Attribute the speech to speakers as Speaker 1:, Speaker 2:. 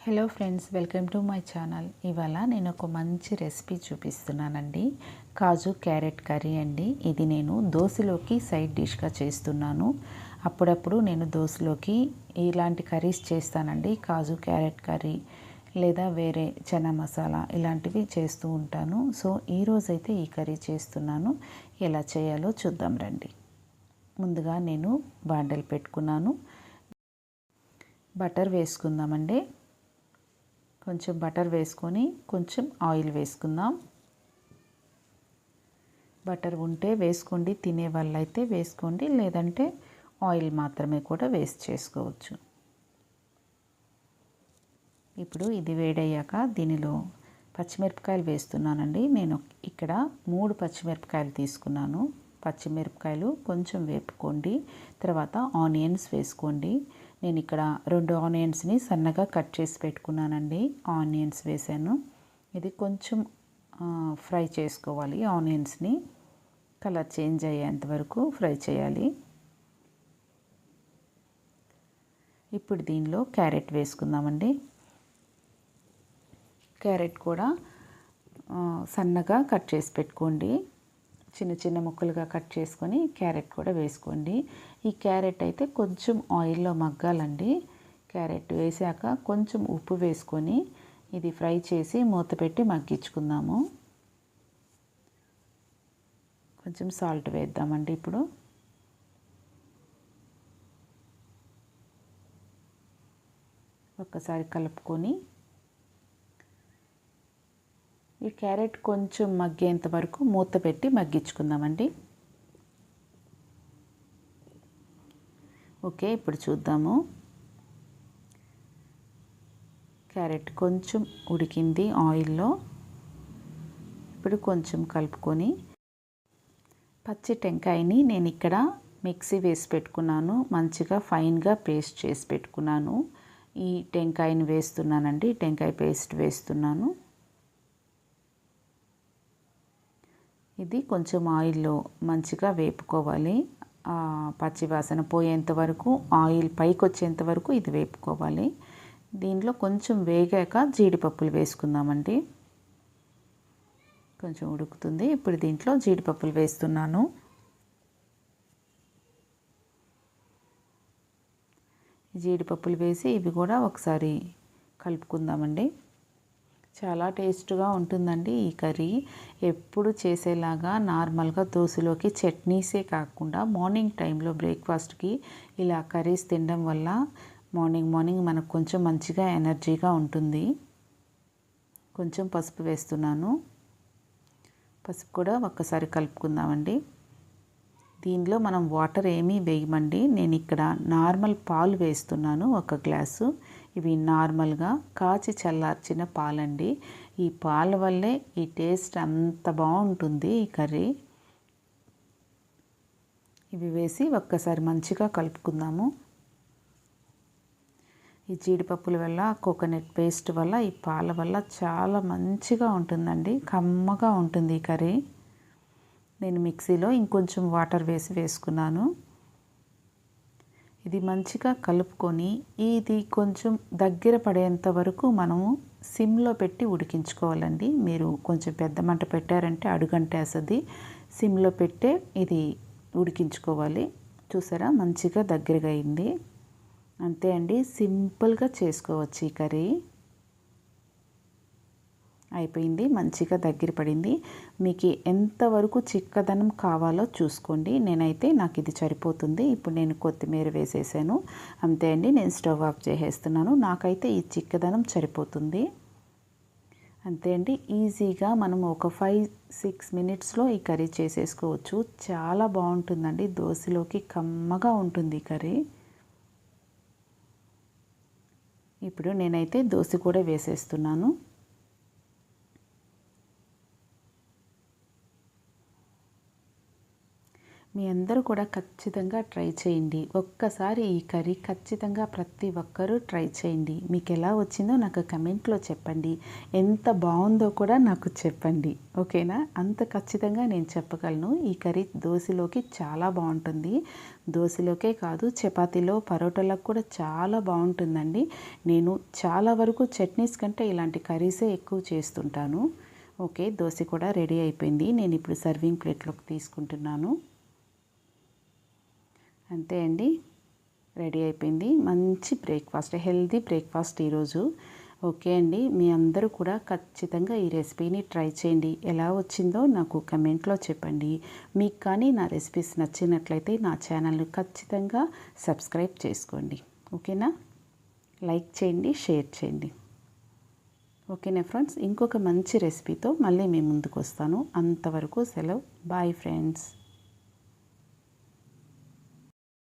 Speaker 1: Hello friends, welcome to my channel. ఇవాళ నేను ఒక మంచి రెసిపీ చూపిస్తున్నానండి. కాజు క్యారెట్ కర్రీ అండి. ఇది నేను దోశలోకి సైడ్ డిష్గా చేస్తున్నాను. అప్పుడప్పుడు నేను దోశలోకి ఇలాంటి కర్రీస్ చేస్తానండి. కాజు క్యారెట్ కర్రీ లేదా వేరే చనా మసాలా ఇలాంటివి చేస్తూ ఉంటాను. సో ఈరోజైతే ఈ కర్రీ చేస్తున్నాను. ఎలా చేయాలో చూద్దాం రండి. ముందుగా నేను బాండెలు పెట్టుకున్నాను. బటర్ వేసుకుందామండి. కొంచెం బటర్ వేసుకొని కొంచెం ఆయిల్ వేసుకుందాం. బటర్ ఉంటే వేసుకోండి, తినే వాళ్ళైతే వేసుకోండి, లేదంటే ఆయిల్ మాత్రమే కూడా వేస్ట్ చేసుకోవచ్చు. ఇప్పుడు ఇది వేడయ్యాక దీనిలో పచ్చిమిరపకాయలు వేస్తున్నానండి. నేను ఇక్కడ 3 పచ్చిమిరపకాయలు తీసుకున్నాను. పచ్చిమిరపకాయలు కొంచెం వేపుకోండి. తర్వాత ఆనియన్స్ వేసుకోండి. నేను ఇక్కడ 2 ఆనియన్స్ని సన్నగా కట్ చేసి పెట్టుకున్నానండి. ఆనియన్స్ వేసాను. ఇది కొంచెం ఫ్రై చేసుకోవాలి. ఆనియన్స్ని కలర్ చేంజ్ అయ్యేంత వరకు ఫ్రై చేయాలి. ఇప్పుడు దీనిలో క్యారెట్ వేసుకుందామండి. క్యారెట్ కూడా సన్నగా కట్ చేసి పెట్టుకోండి. చిన్న చిన్న ముక్కలుగా కట్ చేసుకొని క్యారెట్ కూడా వేసుకోండి. ఈ క్యారెట్ అయితే కొంచెం ఆయిల్లో మగ్గాలండి. క్యారెట్ వేసాక కొంచెం ఉప్పు వేసుకొని ఇది ఫ్రై చేసి మూత పెట్టి మగ్గించుకుందాము. కొంచెం సాల్ట్ వేద్దామండి. ఇప్పుడు ఒక్కసారి కలుపుకొని ఈ క్యారెట్ కొంచెం మగ్గేంత వరకు మూత పెట్టి మగ్గించుకుందామండి. ఓకే, ఇప్పుడు చూద్దాము. క్యారెట్ కొంచెం ఉడికింది ఆయిల్లో. ఇప్పుడు కొంచెం కలుపుకొని పచ్చి టెంకాయని నేను ఇక్కడ మిక్సీ వేసి పెట్టుకున్నాను. మంచిగా ఫైన్గా పేస్ట్ చేసి పెట్టుకున్నాను. ఈ టెంకాయని వేస్తున్నానండి. టెంకాయ పేస్ట్ వేస్తున్నాను. ఇది కొంచెం ఆయిల్లో మంచిగా వేపుకోవాలి. పచ్చివాసన పోయేంత వరకు, ఆయిల్ పైకి వచ్చేంత వరకు ఇది వేపుకోవాలి. దీంట్లో కొంచెం వేగాక జీడిపప్పులు వేసుకుందామండి. కొంచెం ఉడుకుతుంది. ఇప్పుడు దీంట్లో జీడిపప్పులు వేస్తున్నాను. జీడిపప్పులు వేసి ఇవి కూడా ఒకసారి కలుపుకుందామండి. చాలా టేస్ట్గా ఉంటుందండి ఈ కర్రీ. ఎప్పుడు చేసేలాగా నార్మల్గా దోశలోకి చట్నీసే కాకుండా మార్నింగ్ టైంలో బ్రేక్ఫాస్ట్కి ఇలా కర్రీస్ తినడం వల్ల మార్నింగ్ మనకు కొంచెం మంచిగా ఎనర్జీగా ఉంటుంది. కొంచెం పసుపు వేస్తున్నాను. పసుపు కూడా ఒక్కసారి కలుపుకుందామండి. దీనిలో మనం వాటర్ ఏమీ వేయమండి. నేను ఇక్కడ నార్మల్ పాలు వేస్తున్నాను 1 గ్లాసు. ఇవి నార్మల్గా కాచి చల్లార్చిన పాలండి. ఈ పాల వల్లే ఈ టేస్ట్ అంత బాగుంటుంది ఈ కర్రీ. ఇవి వేసి ఒక్కసారి మంచిగా కలుపుకుందాము. ఈ జీడిపప్పుల వల్ల, కోకోనట్ పేస్ట్ వల్ల, ఈ పాల వల్ల చాలా మంచిగా ఉంటుందండి. కమ్మగా ఉంటుంది ఈ కర్రీ. నేను మిక్సీలో ఇంకొంచెం వాటర్ వేసుకున్నాను. ఇది మంచిగా కలుపుకొని ఇది కొంచెం దగ్గర పడేంత వరకు మనము సిమ్లో పెట్టి ఉడికించుకోవాలండి. మీరు కొంచెం పెద్ద మంట పెట్టారంటే అడుగంటేస్తుంది. సిమ్లో పెట్టే ఇది ఉడికించుకోవాలి. చూసారా, మంచిగా దగ్గరగా అయింది. అంతే అండి, సింపుల్గా చేసుకోవచ్చు ఈ కర్రీ. అయిపోయింది, మంచిగా దగ్గర పడింది. మీకు ఎంతవరకు చిక్కదనం కావాలో చూసుకోండి. నేనైతే నాకు ఇది సరిపోతుంది. ఇప్పుడు నేను కొత్తిమీర వేసేసాను. అంతే అండి, నేను స్టవ్ ఆఫ్ చేసేస్తున్నాను. నాకైతే ఈ చిక్కదనం సరిపోతుంది. అంతే అండి, ఈజీగా మనం ఒక 5-6 మినిట్స్లో ఈ కర్రీ చేసేసుకోవచ్చు. చాలా బాగుంటుందండి. దోశలోకి కమ్మగా ఉంటుంది ఈ కర్రీ. ఇప్పుడు నేనైతే దోశ కూడా వేసేస్తున్నాను. మీ అందరూ కూడా ఖచ్చితంగా ట్రై చేయండి. ఒక్కసారి ఈ కర్రీ ఖచ్చితంగా ప్రతి ఒక్కరూ ట్రై చేయండి. మీకు ఎలా వచ్చిందో నాకు కమెంట్లో చెప్పండి. ఎంత బాగుందో కూడా నాకు చెప్పండి. ఓకేనా? అంత ఖచ్చితంగా నేను చెప్పగలను. ఈ కర్రీ దోశలోకి చాలా బాగుంటుంది. దోశలోకే కాదు, చపాతీలో, పరోటాలకు కూడా చాలా బాగుంటుందండి. నేను చాలా వరకు చట్నీస్ కంటే ఇలాంటి కర్రీసే ఎక్కువ చేస్తుంటాను. ఓకే, దోశ కూడా రెడీ అయిపోయింది. నేను ఇప్పుడు సర్వింగ్ ప్లేట్లోకి తీసుకుంటున్నాను. అంతే అండి, రెడీ అయిపోయింది. మంచి బ్రేక్ఫాస్ట్, హెల్తీ బ్రేక్ఫాస్ట్ ఈరోజు. ఓకే అండి, మీ అందరూ కూడా ఖచ్చితంగా ఈ రెసిపీని ట్రై చేయండి. ఎలా వచ్చిందో నాకు కమెంట్లో చెప్పండి. మీకు కానీ నా రెసిపీస్ నచ్చినట్లయితే నా ఛానల్ని ఖచ్చితంగా సబ్స్క్రైబ్ చేసుకోండి. ఓకేనా? లైక్ చేయండి, షేర్ చేయండి. ఓకేనా ఫ్రెండ్స్? ఇంకొక మంచి రెసిపీతో మళ్ళీ మీ ముందుకు వస్తాను. అంతవరకు సెలవు. Bye friends.